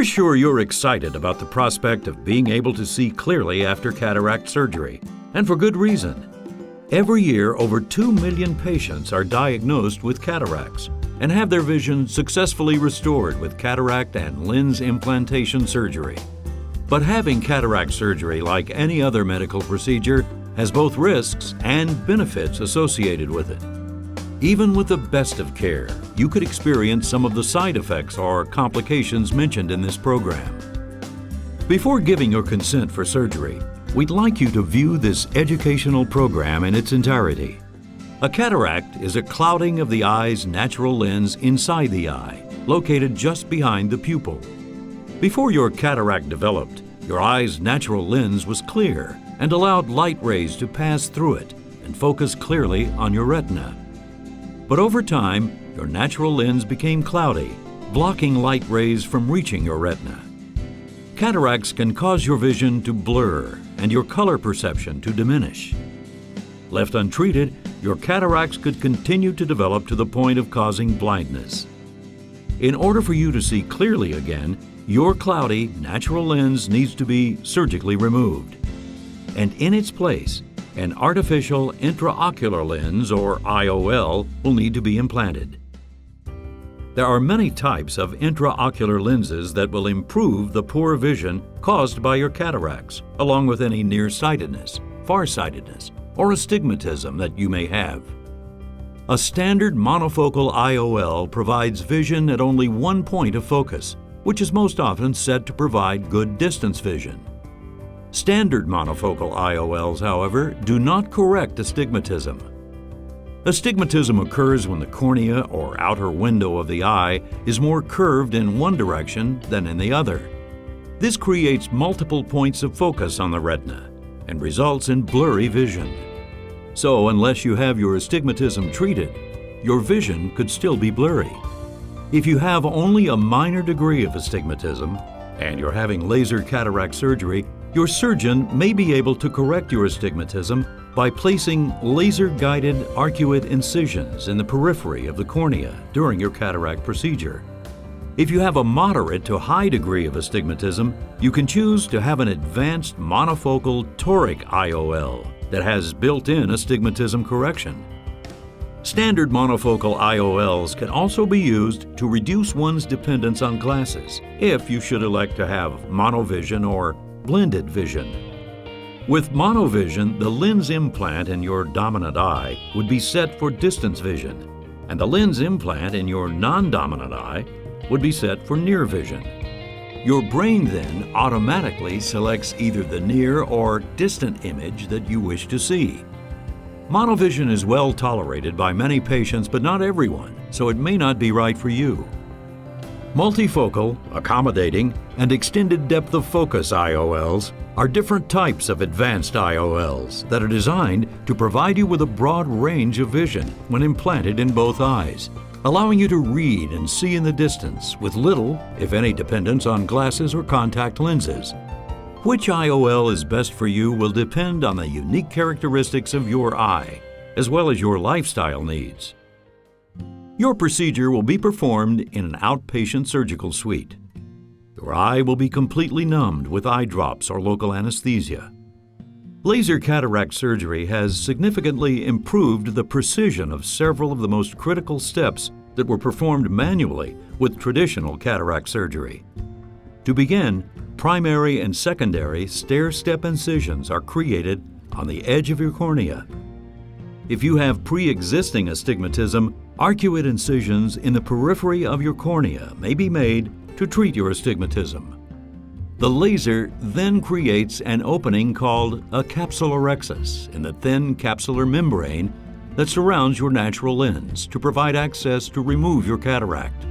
We're sure you're excited about the prospect of being able to see clearly after cataract surgery, and for good reason. Every year, over 2 million patients are diagnosed with cataracts and have their vision successfully restored with cataract and lens implantation surgery. But having cataract surgery, like any other medical procedure, has both risks and benefits associated with it. Even with the best of care, you could experience some of the side effects or complications mentioned in this program. Before giving your consent for surgery, we'd like you to view this educational program in its entirety. A cataract is a clouding of the eye's natural lens inside the eye, located just behind the pupil. Before your cataract developed, your eye's natural lens was clear and allowed light rays to pass through it and focus clearly on your retina. But over time, your natural lens became cloudy, blocking light rays from reaching your retina. Cataracts can cause your vision to blur and your color perception to diminish. Left untreated, your cataracts could continue to develop to the point of causing blindness. In order for you to see clearly again, your cloudy natural lens needs to be surgically removed. And in its place, an artificial intraocular lens, or IOL, will need to be implanted. There are many types of intraocular lenses that will improve the poor vision caused by your cataracts, along with any nearsightedness, farsightedness, or astigmatism that you may have. A standard monofocal IOL provides vision at only one point of focus, which is most often said to provide good distance vision. Standard monofocal IOLs, however, do not correct astigmatism. Astigmatism occurs when the cornea or outer window of the eye is more curved in one direction than in the other. This creates multiple points of focus on the retina and results in blurry vision. So, unless you have your astigmatism treated, your vision could still be blurry. If you have only a minor degree of astigmatism and you're having laser cataract surgery, your surgeon may be able to correct your astigmatism by placing laser-guided arcuate incisions in the periphery of the cornea during your cataract procedure. If you have a moderate to high degree of astigmatism, you can choose to have an advanced monofocal toric IOL that has built-in astigmatism correction. Standard monofocal IOLs can also be used to reduce one's dependence on glasses if you should elect to have monovision or blended vision. With monovision, the lens implant in your dominant eye would be set for distance vision, and the lens implant in your non-dominant eye would be set for near vision. Your brain then automatically selects either the near or distant image that you wish to see. Monovision is well tolerated by many patients, but not everyone, so it may not be right for you. Multifocal, accommodating, and extended depth of focus IOLs are different types of advanced IOLs that are designed to provide you with a broad range of vision when implanted in both eyes, allowing you to read and see in the distance with little, if any, dependence on glasses or contact lenses. Which IOL is best for you will depend on the unique characteristics of your eye, as well as your lifestyle needs. Your procedure will be performed in an outpatient surgical suite. Your eye will be completely numbed with eye drops or local anesthesia. Laser cataract surgery has significantly improved the precision of several of the most critical steps that were performed manually with traditional cataract surgery. To begin, primary and secondary stair-step incisions are created on the edge of your cornea. If you have pre-existing astigmatism, arcuate incisions in the periphery of your cornea may be made to treat your astigmatism. The laser then creates an opening called a capsulorhexis in the thin capsular membrane that surrounds your natural lens to provide access to remove your cataract.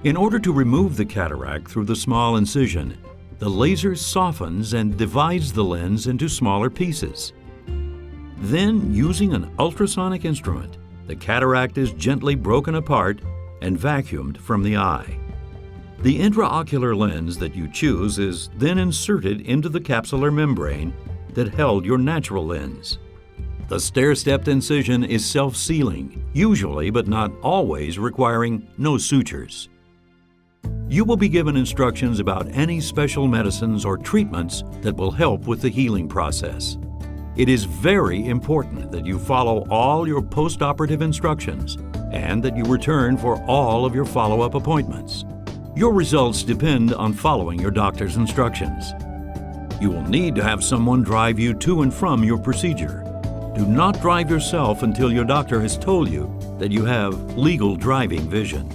In order to remove the cataract through the small incision, the laser softens and divides the lens into smaller pieces. Then, using an ultrasonic instrument, the cataract is gently broken apart and vacuumed from the eye. The intraocular lens that you choose is then inserted into the capsular membrane that held your natural lens. The stair-stepped incision is self-sealing, usually but not always requiring no sutures. You will be given instructions about any special medicines or treatments that will help with the healing process. It is very important that you follow all your post-operative instructions and that you return for all of your follow-up appointments. Your results depend on following your doctor's instructions. You will need to have someone drive you to and from your procedure. Do not drive yourself until your doctor has told you that you have legal driving vision.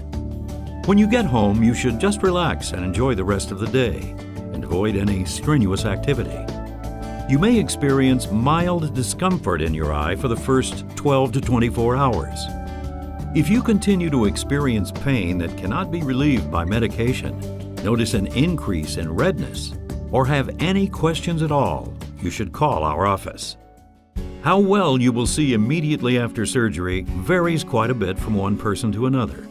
When you get home, you should just relax and enjoy the rest of the day and avoid any strenuous activity. You may experience mild discomfort in your eye for the first 12 to 24 hours. If you continue to experience pain that cannot be relieved by medication, notice an increase in redness, or have any questions at all, you should call our office. How well you will see immediately after surgery varies quite a bit from one person to another.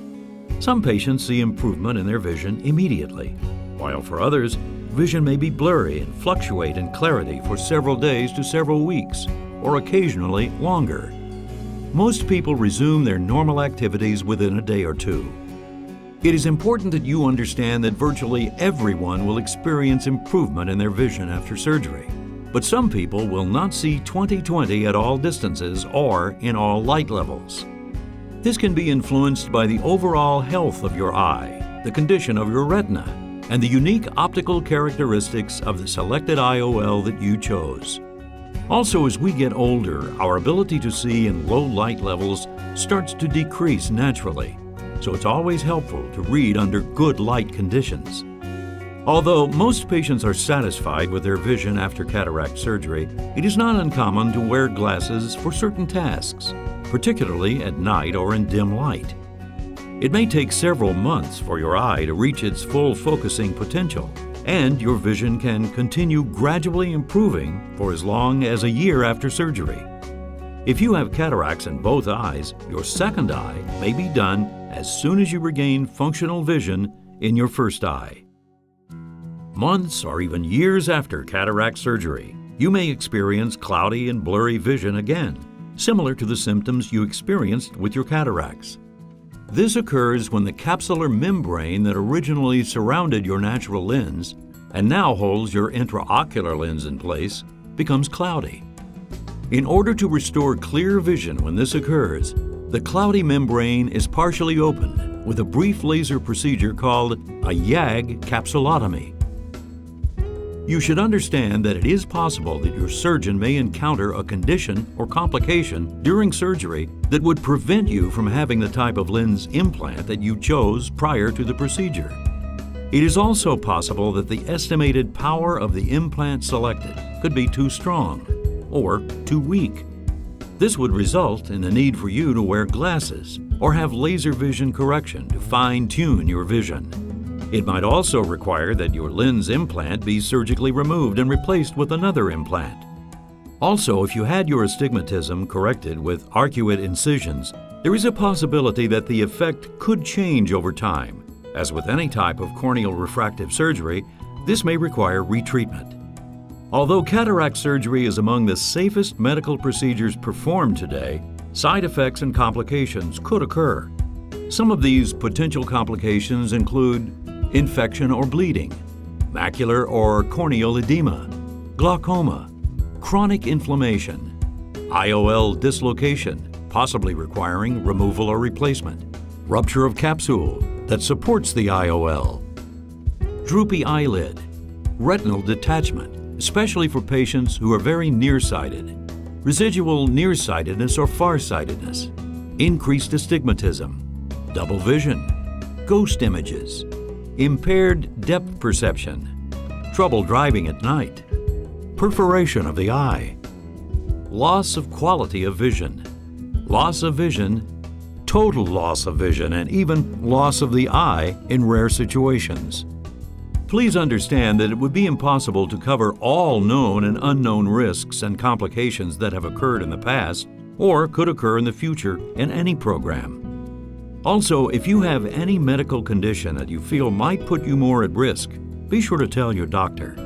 Some patients see improvement in their vision immediately, while for others, vision may be blurry and fluctuate in clarity for several days to several weeks, or occasionally longer. Most people resume their normal activities within a day or two. It is important that you understand that virtually everyone will experience improvement in their vision after surgery, but some people will not see 20/20 at all distances or in all light levels. This can be influenced by the overall health of your eye, the condition of your retina, and the unique optical characteristics of the selected IOL that you chose. Also, as we get older, our ability to see in low light levels starts to decrease naturally, so it's always helpful to read under good light conditions. Although most patients are satisfied with their vision after cataract surgery, it is not uncommon to wear glasses for certain tasks, particularly at night or in dim light. It may take several months for your eye to reach its full focusing potential, and your vision can continue gradually improving for as long as a year after surgery. If you have cataracts in both eyes, your second eye may be done as soon as you regain functional vision in your first eye. Months or even years after cataract surgery, you may experience cloudy and blurry vision again, similar to the symptoms you experienced with your cataracts. This occurs when the capsular membrane that originally surrounded your natural lens and now holds your intraocular lens in place becomes cloudy. In order to restore clear vision when this occurs, the cloudy membrane is partially opened with a brief laser procedure called a YAG capsulotomy. You should understand that it is possible that your surgeon may encounter a condition or complication during surgery that would prevent you from having the type of lens implant that you chose prior to the procedure. It is also possible that the estimated power of the implant selected could be too strong or too weak. This would result in the need for you to wear glasses or have laser vision correction to fine-tune your vision. It might also require that your lens implant be surgically removed and replaced with another implant. Also, if you had your astigmatism corrected with arcuate incisions, there is a possibility that the effect could change over time. As with any type of corneal refractive surgery, this may require retreatment. Although cataract surgery is among the safest medical procedures performed today, side effects and complications could occur. Some of these potential complications include infection or bleeding, macular or corneal edema, glaucoma, chronic inflammation, IOL dislocation, possibly requiring removal or replacement, rupture of capsule that supports the IOL, droopy eyelid, retinal detachment, especially for patients who are very nearsighted, residual nearsightedness or farsightedness, increased astigmatism, double vision, ghost images, impaired depth perception, trouble driving at night, perforation of the eye, loss of quality of vision, loss of vision, total loss of vision, and even loss of the eye in rare situations. Please understand that it would be impossible to cover all known and unknown risks and complications that have occurred in the past or could occur in the future in any program. Also, if you have any medical condition that you feel might put you more at risk, be sure to tell your doctor.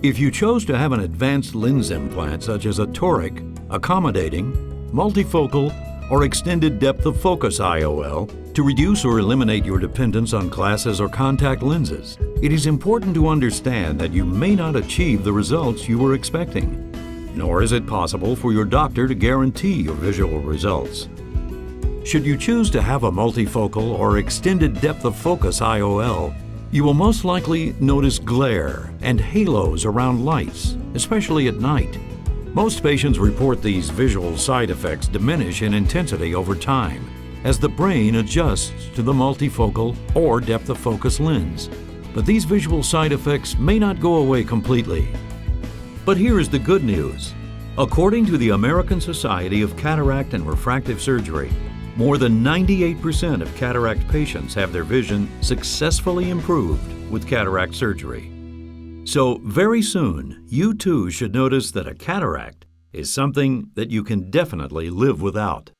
If you chose to have an advanced lens implant such as a toric, accommodating, multifocal, or extended depth of focus IOL to reduce or eliminate your dependence on glasses or contact lenses. It is important to understand that you may not achieve the results you were expecting, nor is it possible for your doctor to guarantee your visual results. Should you choose to have a multifocal or extended depth of focus IOL, you will most likely notice glare and halos around lights, especially at night. Most patients report these visual side effects diminish in intensity over time as the brain adjusts to the multifocal or depth of focus lens. But these visual side effects may not go away completely. But here is the good news. According to the American Society of Cataract and Refractive Surgery, more than 98% of cataract patients have their vision successfully improved with cataract surgery. So very soon, you too should notice that a cataract is something that you can definitely live without.